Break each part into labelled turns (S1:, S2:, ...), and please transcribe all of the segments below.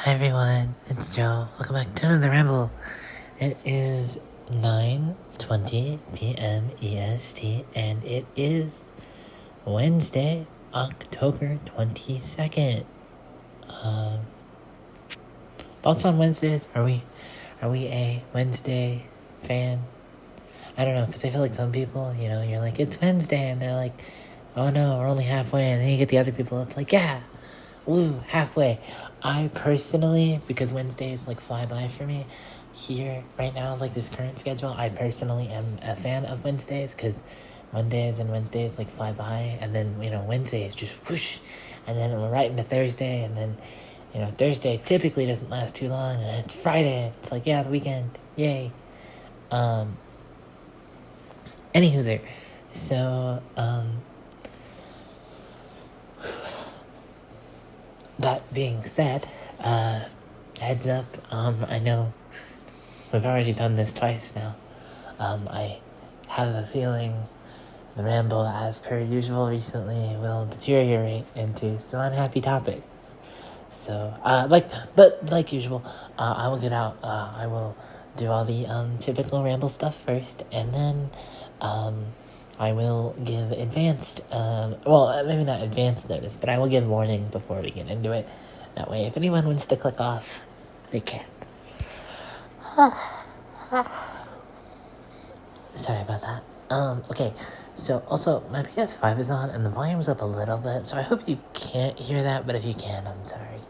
S1: Hi everyone, it's Joe. Welcome back to another Ramble. It is 9:20 p.m. EST, and it is Wednesday, October 22nd. Thoughts on Wednesdays? Are we a Wednesday fan? I don't know, because I feel like some people, you're like, it's Wednesday, and they're like, oh no, we're only halfway, and then you get the other people, it's like, yeah, woo, halfway. I personally, because Wednesdays like fly by for me here right now, like this current schedule, I personally am a fan of Wednesdays because Mondays and Wednesdays like fly by, and then Wednesdays just whoosh, and then we're right into Thursday, and then Thursday typically doesn't last too long, and then it's Friday. It's like, yeah, the weekend, yay. Anywho's so that being said, heads up, I know we've already done this twice now. I have a feeling the ramble, as per usual recently, will deteriorate into some unhappy topics. So, like usual, I will get out, I will do all the, typical ramble stuff first, and then, I will give advanced, maybe not advanced notice, but I will give warning before we get into it. That way, if anyone wants to click off, they can. Sorry about that. Okay, so also, my PS5 is on, and the volume's up a little bit, so I hope you can't hear that, but if you can, I'm sorry.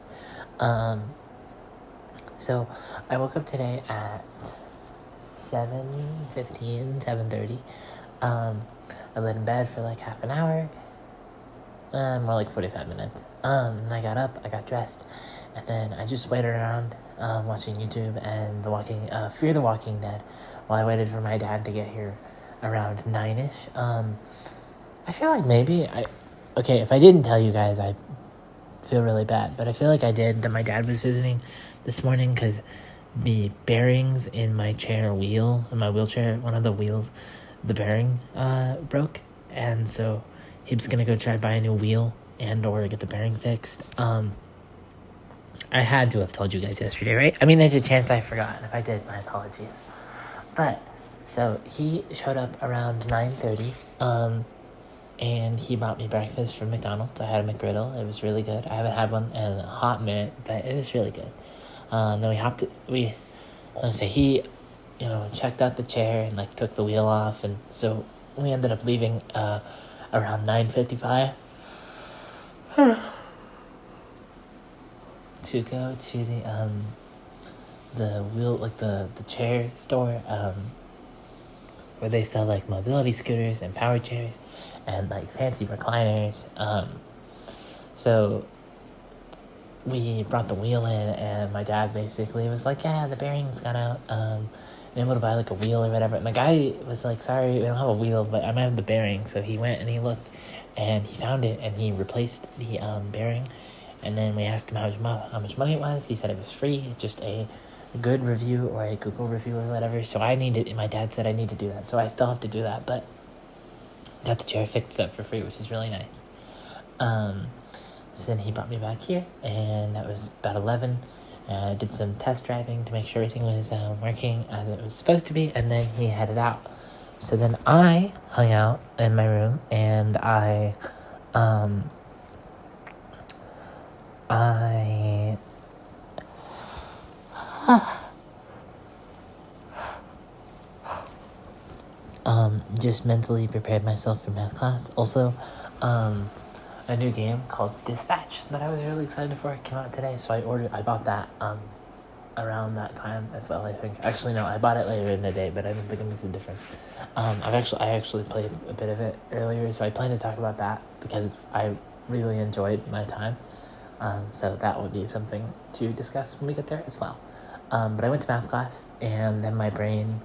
S1: So, I woke up today at 7:30. I laid in bed for like half an hour, more like 45 minutes. And I got up, I got dressed, and then I just waited around, watching YouTube and Fear the Walking Dead, while I waited for my dad to get here around 9-ish. I feel like if I didn't tell you guys, I feel really bad, but I feel like I did, that my dad was visiting this morning, because the bearings in my wheelchair, one of the wheels, the bearing broke, and so he was gonna go try to buy a new wheel and or get the bearing fixed. I had to have told you guys yesterday, right? I mean, there's a chance I forgot. If I did, my apologies. But so he showed up around 9:30, and he brought me breakfast from McDonald's. I had a McGriddle. It was really good. I haven't had one in a hot minute, but it was really good. Then he checked out the chair and like took the wheel off, and so we ended up leaving around 9:55 to go to the wheel, like the chair store, where they sell like mobility scooters and power chairs and like fancy recliners. So we brought the wheel in, and my dad basically was like, yeah, the bearings got out, I'm able to buy like a wheel or whatever. And the guy was like, sorry, we don't have a wheel, but I might have the bearing. So he went and he looked, and he found it, and he replaced the bearing. And then we asked him how much money it was. He said it was free, just a good review or a Google review or whatever. So my dad said I need to do that, so I still have to do that, but got the chair fixed up for free, which is really nice. So then he brought me back here, and that was about 11. I did some test driving to make sure everything was working as it was supposed to be, and then he headed out. So then I hung out in my room, and I just mentally prepared myself for math class. Also, a new game called Dispatch that I was really excited for came out today, so I bought that around that time as well, I think. Actually, no, I bought it later in the day, but I don't think it makes a difference. I actually played a bit of it earlier, so I plan to talk about that because I really enjoyed my time. So that would be something to discuss when we get there as well. But I went to math class, and then my brain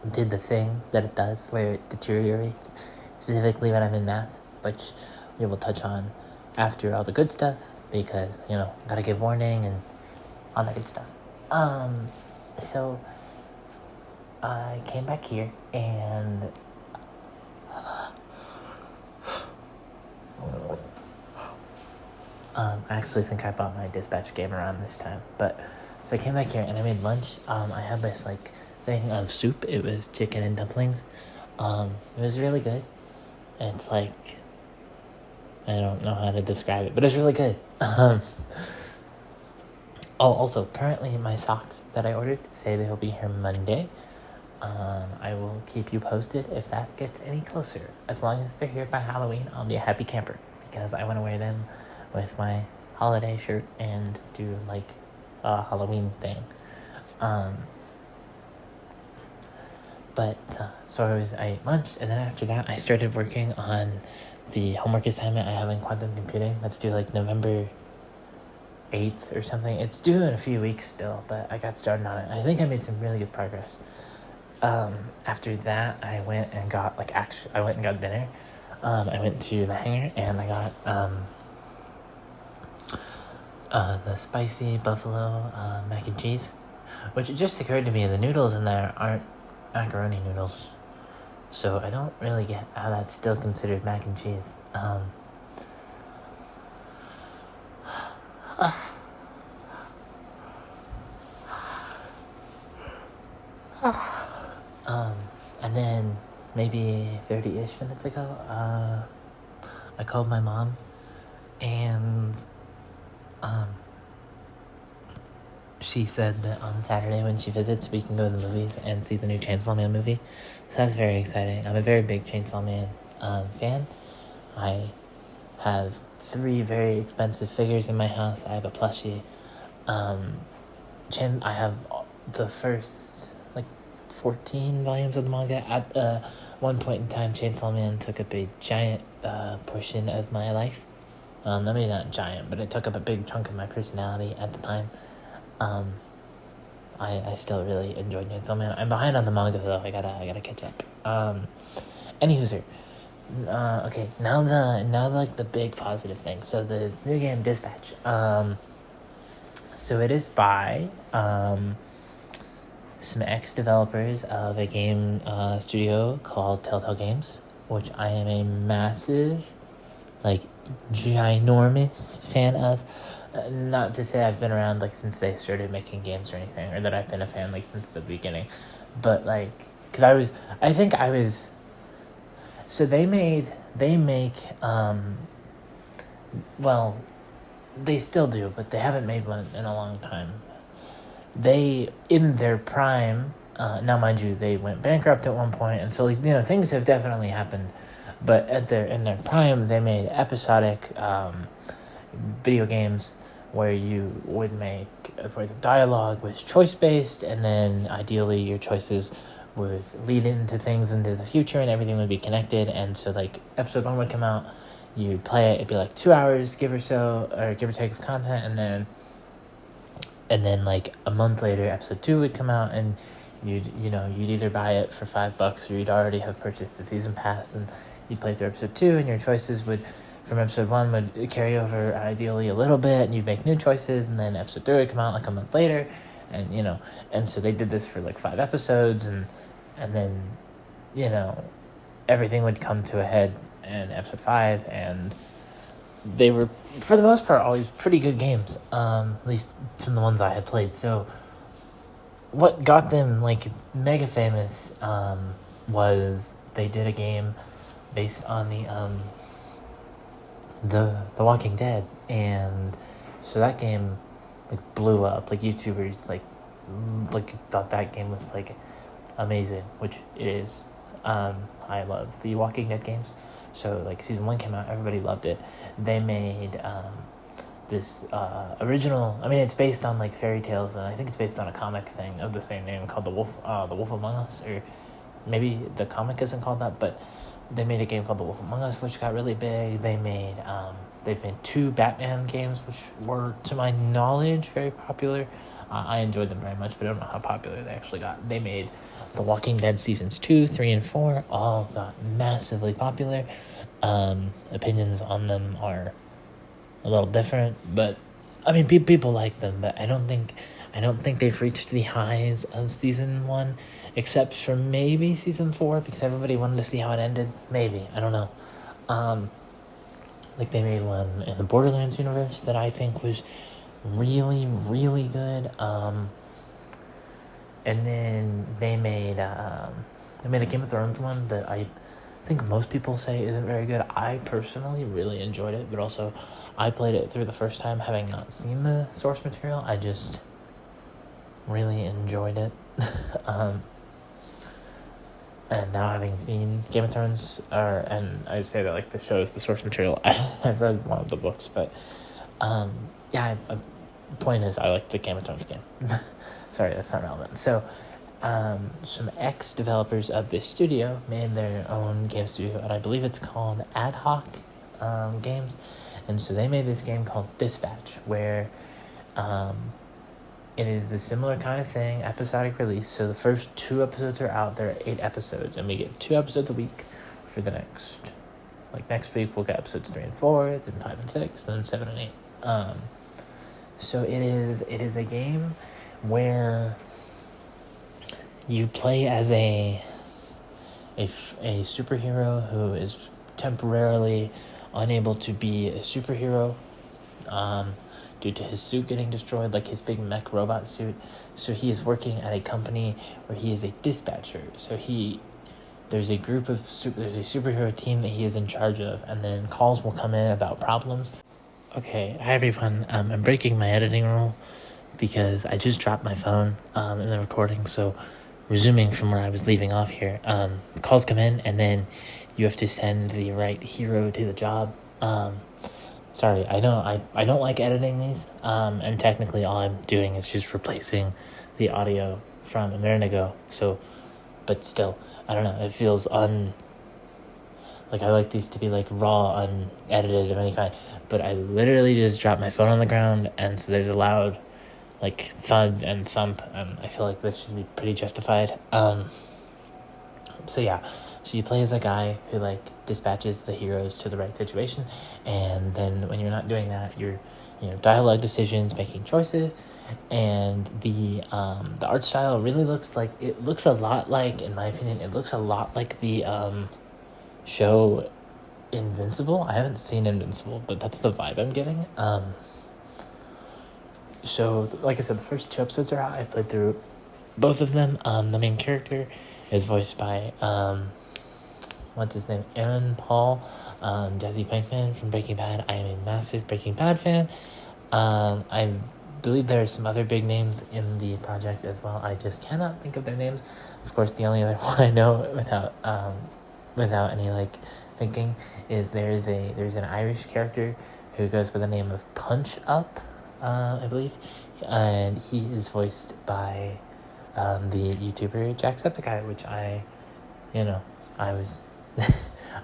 S1: did the thing that it does where it deteriorates, specifically when I'm in math, which we will touch on after all the good stuff, because, gotta give warning and all that good stuff. So I came back here, and I actually think I bought my dispatch game around this time. But so I came back here and I made lunch. I had this like thing of soup. It was chicken and dumplings. It was really good. It's like, I don't know how to describe it, but it's really good. Also, currently my socks that I ordered say they will be here Monday. I will keep you posted if that gets any closer. As long as they're here by Halloween, I'll be a happy camper because I want to wear them with my holiday shirt and do like a Halloween thing. So I ate lunch, and then after that, I started working on the homework assignment I have in quantum computing. That's due like November 8th or something. It's due in a few weeks still, but I got started on it. I think I made some really good progress. After that, I went and got dinner. I went to the Hangar and I got the spicy buffalo mac and cheese, which it just occurred to me the noodles in there aren't macaroni noodles, so I don't really get how that's still considered mac and cheese. And then maybe 30-ish minutes ago, I called my mom, and she said that on Saturday when she visits, we can go to the movies and see the new Chainsaw Man movie. So that's very exciting. I'm a very big Chainsaw Man fan. I have 3 very expensive figures in my house. I have a plushie. I have the first 14 volumes of the manga. At one point in time, Chainsaw Man took up a giant portion of my life. Maybe not giant, but it took up a big chunk of my personality at the time. I still really enjoyed Chainsaw Man. I'm behind on the manga though. I gotta catch up. Anywho, okay. Now the big positive thing. So this new game, Dispatch. So it is by some ex-developers of a game studio called Telltale Games, which I am a massive, ginormous fan of. Not to say I've been around since they started making games or anything, or that I've been a fan since the beginning, but because so they make they still do, but they haven't made one in a long time. They, in their prime, now mind you, they went bankrupt at one point, and so things have definitely happened, but in their prime, they made episodic video games where where the dialogue was choice-based, and then ideally your choices would lead into things into the future, and everything would be connected. And so episode 1 would come out, you'd play it, it'd be 2 hours, give or take of content, and then a month later, episode 2 would come out, and you'd either buy it for $5 or you'd already have purchased the season pass, and you'd play through episode 2, and your choices from episode 1 would carry over ideally a little bit, and you'd make new choices, and then episode 3 would come out a month later, and so they did this for 5 episodes, and then everything would come to a head in episode 5, and they were, for the most part, always pretty good games, at least from the ones I had played. So what got them mega famous was they did a game based on the Walking Dead, and so that game blew up. YouTubers thought that game was amazing, which it is. I love the Walking Dead games. So season 1 came out, everybody loved it. They made this original. I mean, it's based on fairy tales, and I think it's based on a comic thing of the same name called The Wolf Among Us, or maybe the comic isn't called that, but they made a game called The Wolf Among Us, which got really big. They've made 2 Batman games, which were, to my knowledge, very popular. I enjoyed them very much, but I don't know how popular they actually got. They made The Walking Dead seasons 2, 3, and 4, all got massively popular. Opinions on them are a little different, but I mean, people like them, but I don't think they've reached the highs of season 1, except for maybe season 4, because everybody wanted to see how it ended. Maybe, I don't know. Like, they made one in the Borderlands universe that I think was really, really good. And then they made a Game of Thrones one that I think most people say isn't very good. I personally really enjoyed it, but also I played it through the first time having not seen the source material. I just really enjoyed it. And now having seen Game of Thrones, and I say that like the show is the source material. I've read one of the books, but point is I like the Game of Thrones game. Sorry, that's not relevant. So, some ex-developers of this studio made their own game studio, and I believe it's called Ad Hoc Games. And so they made this game called Dispatch, where it is a similar kind of thing, episodic release. So the first 2 episodes are out. There are 8 episodes, and we get 2 episodes a week for the next. Like, next week we'll get episodes 3 and 4, then 5 and 6, then 7 and 8. So it is a game where you play as a superhero who is temporarily unable to be a superhero due to his suit getting destroyed, like his big mech robot suit. So he is working at a company where he is a dispatcher. So there's a superhero team that he is in charge of, and then calls will come in about problems. Okay, hi everyone. I'm breaking my editing rule because I just dropped my phone in the recording. So resuming from where I was leaving off here, calls come in, and then you have to send the right hero to the job. Sorry, I know I don't like editing these, and technically all I'm doing is just replacing the audio from a minute ago. So, but still, I don't know, it feels like I like these to be like raw, unedited of any kind, but I literally just dropped my phone on the ground, and so there's a loud like thud and thump, and I feel like this should be pretty justified. So you play as a guy who like dispatches the heroes to the right situation, and then when you're not doing that, you're dialogue decisions, making choices, and the art style really looks a lot like, in my opinion, it looks a lot like the show Invincible. I haven't seen Invincible, but that's the vibe I'm getting. So like I said, the first 2 episodes are out. I've played through both of them. The main character is voiced by what's his name? Aaron Paul, Jesse Pinkman from Breaking Bad. I am a massive Breaking Bad fan. I believe there are some other big names in the project as well. I just cannot think of their names. Of course, the only other one I know without any like thinking is there's an Irish character who goes by the name of Punch Up, I believe, and he is voiced by the YouTuber Jacksepticeye, which I was.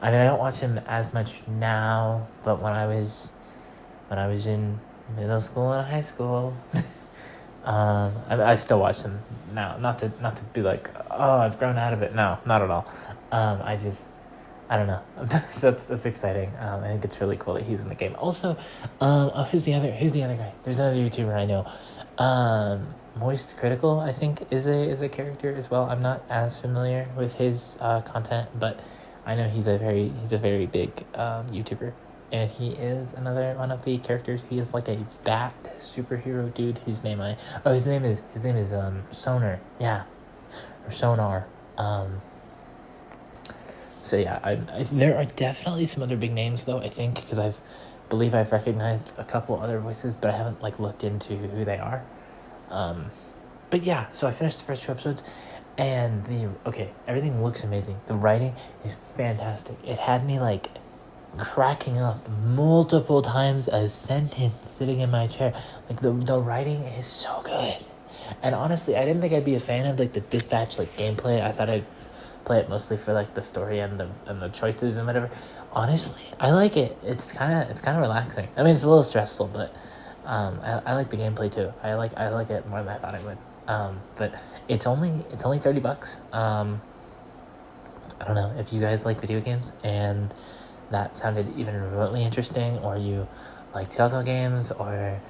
S1: I mean, I don't watch him as much now, but when I was in middle school and high school, I still watch him now. Not to be like, oh, I've grown out of it. No, not at all. I don't know. So that's exciting. I think it's really cool that he's in the game. Also, who's the other guy? There's another YouTuber I know. Moist Critical, I think, is a character as well. I'm not as familiar with his content, but I know he's a very big YouTuber, and he is another one of the characters. He is like a bat superhero dude whose name his name is Sonar. Yeah, or Sonar. So yeah, there are definitely some other big names though, I think, because I've recognized a couple other voices, but I haven't like looked into who they are. But yeah, so I finished the first 2 episodes, and everything looks amazing. The writing is fantastic. It had me like cracking up multiple times a sentence sitting in my chair. Like the writing is so good. And honestly, I didn't think I'd be a fan of like the Dispatch like gameplay. I thought I'd play it mostly for like the story and the choices and whatever. Honestly, I like it. It's kind of relaxing. I mean, it's a little stressful, but I like the gameplay too. I like it more than I thought I would. But it's only $30. I don't know if you guys like video games and that sounded even remotely interesting, or you like Telltale games or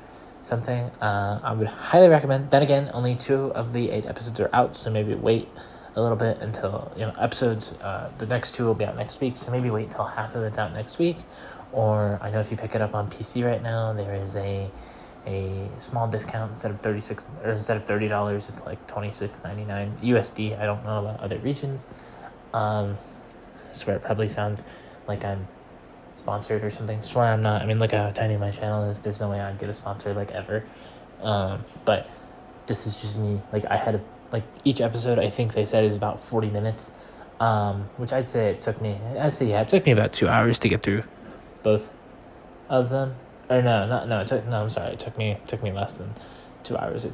S1: something. I would highly recommend. Then again, only 2 of the 8 episodes are out, so maybe wait a little bit until episodes. The next 2 will be out next week, so maybe wait till half of it's out next week, Or I know if you pick it up on PC right now, there is a small discount. Instead of $30, it's like $26.99 USD. I don't know about other regions. I swear it probably sounds like I'm sponsored or something. Swear I'm not. I mean, look how tiny my channel is. There's no way I'd get a sponsor like ever. But this is just me. Like I had each episode I think they said is about 40 minutes. Which I'd say it took me about 2 hours to get through both of them. Or I'm sorry, it took me less than 2 hours.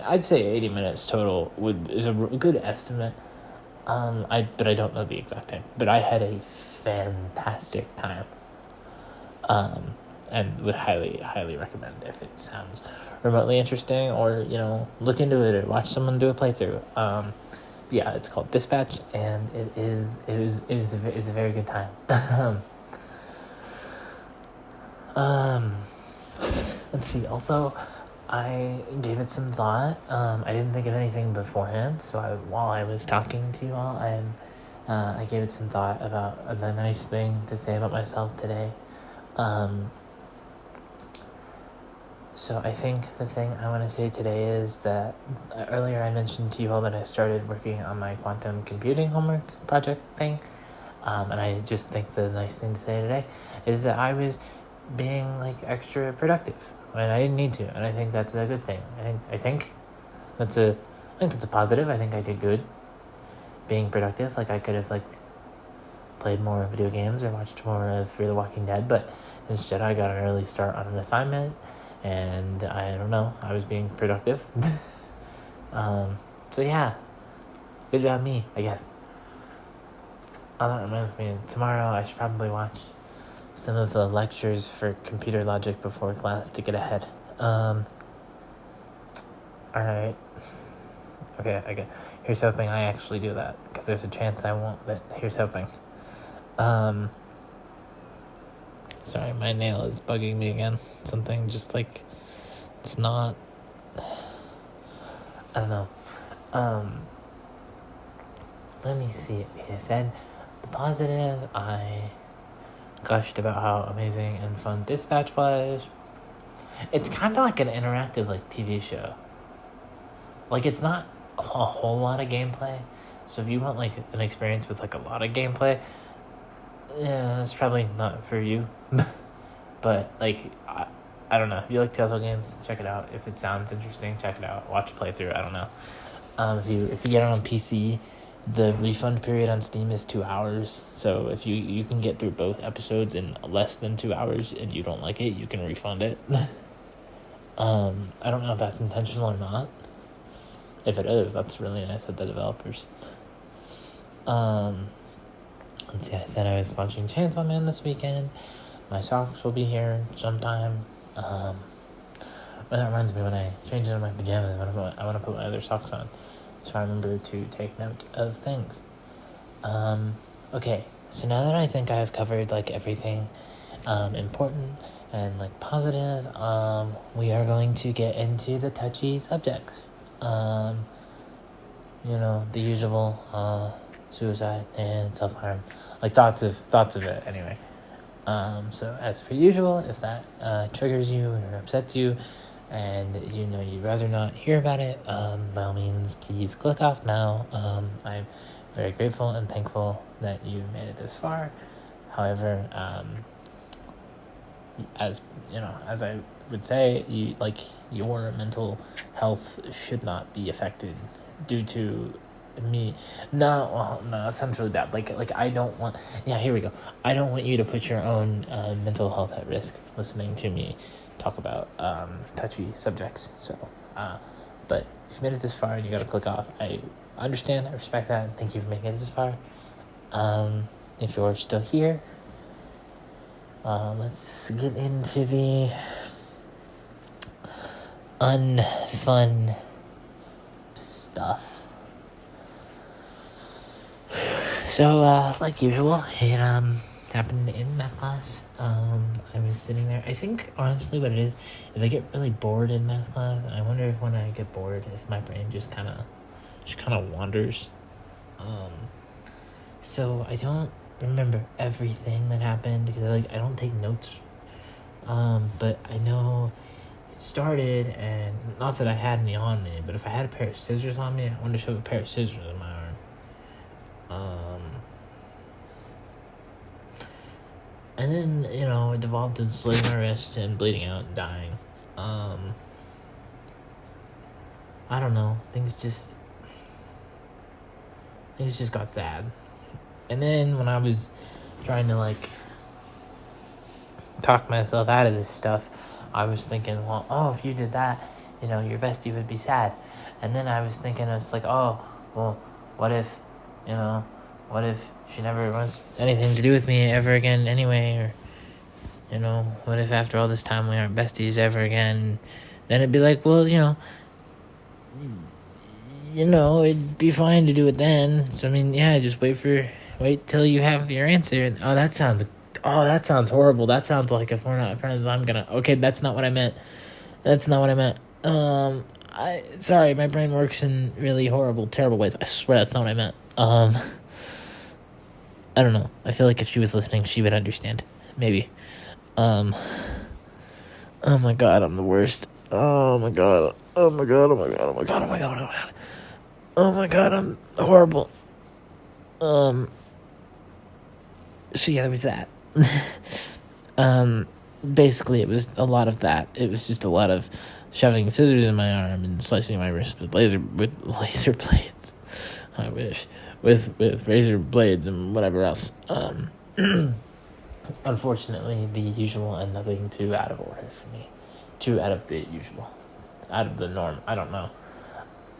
S1: I'd say 80 minutes total is a good estimate. But I don't know the exact time. But I had a fantastic time. And would highly recommend if it sounds remotely interesting, or look into it or watch someone do a playthrough. Yeah, it's called Dispatch, and it is a very good time. Let's see. Also, I gave it some thought. I didn't think of anything beforehand, so while I was talking to you all, I gave it some thought about the nice thing to say about myself today. So I think the thing I want to say today is that earlier I mentioned to you all that I started working on my quantum computing homework project thing. And I just think the nice thing to say today is that I was being extra productive when I didn't need to, and I think that's a good thing. I think that's a positive. I think I did good being productive. I could have played more video games or watched more of Fear the Walking Dead, but instead I got an early start on an assignment, and I don't know, I was being productive. So yeah, good job me, I guess. Oh, that reminds me, tomorrow I should probably watch some of the lectures for computer logic before class to get ahead. Alright. Okay. Here's hoping I actually do that, because there's a chance I won't, but here's hoping. Sorry, my nail is bugging me again. Something just it's not, I don't know. Let me see. It said the positive, I gushed about how amazing and fun Dispatch was. It's kind of like an interactive TV show. It's not a whole lot of gameplay, so if you want an experience with a lot of gameplay, yeah, it's probably not for you. But I don't know, if you like Telltale games, check it out. If it sounds interesting, check it out. Watch a playthrough. I don't know. If you get it on PC, the refund period on Steam is 2 hours. So if you can get through both episodes in less than 2 hours and you don't like it, you can refund it. I don't know if that's intentional or not. If it is, that's really nice of the developers. Let's see, I said I was watching Chainsaw Man this weekend. My socks will be here sometime. But that reminds me, when I change into my pajamas, I want to put my other socks on, so I remember to take note of things. Okay, so now that I think I've covered the important and positive, we are going to get into the touchy subjects. The usual, suicide and self-harm, thoughts of it anyway. So as per usual, if that triggers you or upsets you, and you'd rather not hear about it, by all means, please click off now. I'm very grateful and thankful that you made it this far. However, as I would say, your mental health should not be affected due to me. No, that sounds really bad. I don't want. Yeah, here we go. I don't want you to put your own mental health at risk listening to me talk about touchy subjects. So, but if you made it this far and you gotta click off, I understand. I respect that. And thank you for making it this far. If you're still here, let's get into the unfun stuff. So, like usual, it happened in math class. I was sitting there. I think honestly what it is I get really bored in math class. I wonder if when I get bored, if my brain just kind of wanders. So I don't remember everything that happened because I don't take notes. But I know it started, and not that I had any on me, but if I had a pair of scissors on me, I wanted to shove a pair of scissors in my arm. And then, it devolved into slitting my wrist and bleeding out and dying. I don't know. Things just got sad. And then when I was trying to, talk myself out of this stuff, I was thinking, well, if you did that, your bestie would be sad. And then I was thinking, it's like, what if she never wants anything to do with me ever again anyway? Or, what if after all this time we aren't besties ever again? Then it'd be like, well, it'd be fine to do it then. So, I mean, yeah, just wait till you have your answer. That sounds horrible. That sounds like if we're not friends, okay, that's not what I meant. Sorry, my brain works in really horrible, terrible ways. I swear that's not what I meant. I don't know. I feel like if she was listening, she would understand. Maybe. Oh my god, I'm the worst. Oh my god, I'm horrible. So yeah, there was that. Basically it was a lot of that. It was just a lot of shoving scissors in my arm and slicing my wrist with laser blades. I wish. With razor blades and whatever else. Unfortunately, the usual and nothing too out of order for me. Too out of the usual. Out of the norm. I don't know.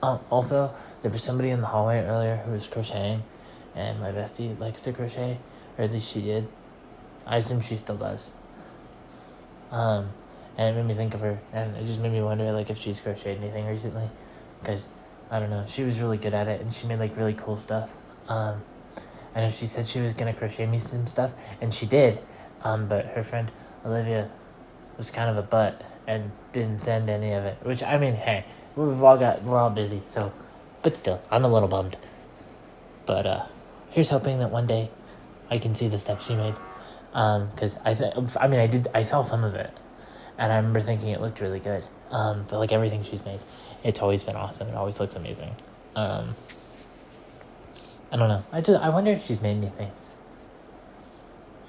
S1: Also, there was somebody in the hallway earlier who was crocheting, and my bestie likes to crochet, or at least she did. I assume she still does. And it made me think of her, and it just made me wonder, if she's crocheted anything recently, because, I don't know, she was really good at it, and she made, really cool stuff. I know she said she was going to crochet me some stuff, and she did, but her friend Olivia was kind of a butt and didn't send any of it, which, I mean, hey, we're all busy, so, but still, I'm a little bummed. But, here's hoping that one day I can see the stuff she made, because I saw some of it, and I remember thinking it looked really good, but, everything she's made, it's always been awesome, it always looks amazing. I don't know. I wonder if she's made anything.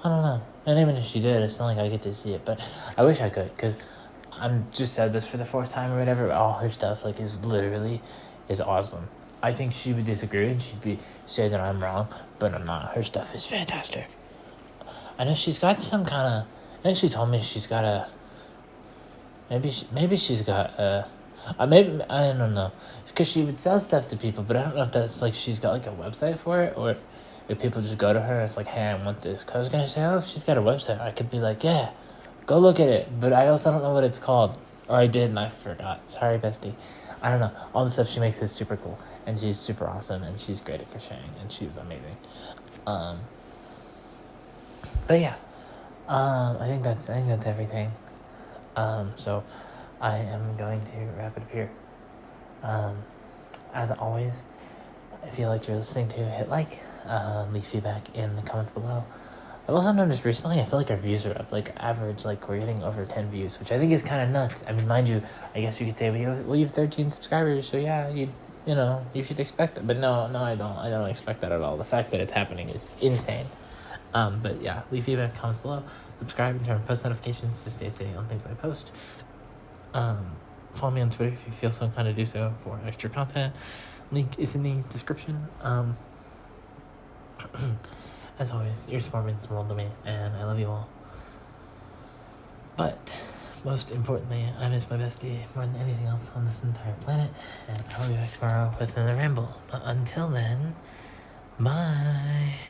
S1: I don't know. And even if she did, it's not like I get to see it. But I wish I could, because I'm just said this for the fourth time or whatever. All her stuff, is awesome. I think she would disagree and say that I'm wrong, but I'm not. Her stuff is fantastic. I know she's got some kind of. I think she told me she's got a. Maybe she's got a. Maybe I don't know, because she would sell stuff to people, but I don't know if that's she's got a website for it, or if people just go to her. It's hey, I want this. Cause I was gonna say, if she's got a website, I could be yeah, go look at it. But I also don't know what it's called, or I did and I forgot. Sorry, bestie. I don't know. All the stuff she makes is super cool, and she's super awesome, and she's great at crocheting, and she's amazing. But yeah, I think that's everything. So I am going to wrap it up here. As always, if you liked what you're listening to, hit leave feedback in the comments below. I've also noticed recently, I feel our views are up, average, we're getting over 10 views, which I think is kind of nuts. I mean, mind you, I guess you could say, we have 13 subscribers, so yeah, you should expect it. But no, I don't expect that at all. The fact that it's happening is insane. But yeah, leave feedback, comments below, subscribe, and turn on post notifications to stay updated on things I post. Follow me on Twitter if you feel so inclined to do so for extra content. Link is in the description. As always, your support means the world to me, and I love you all. But most importantly, I miss my bestie more than anything else on this entire planet, and I'll be back tomorrow with another ramble. But until then, bye.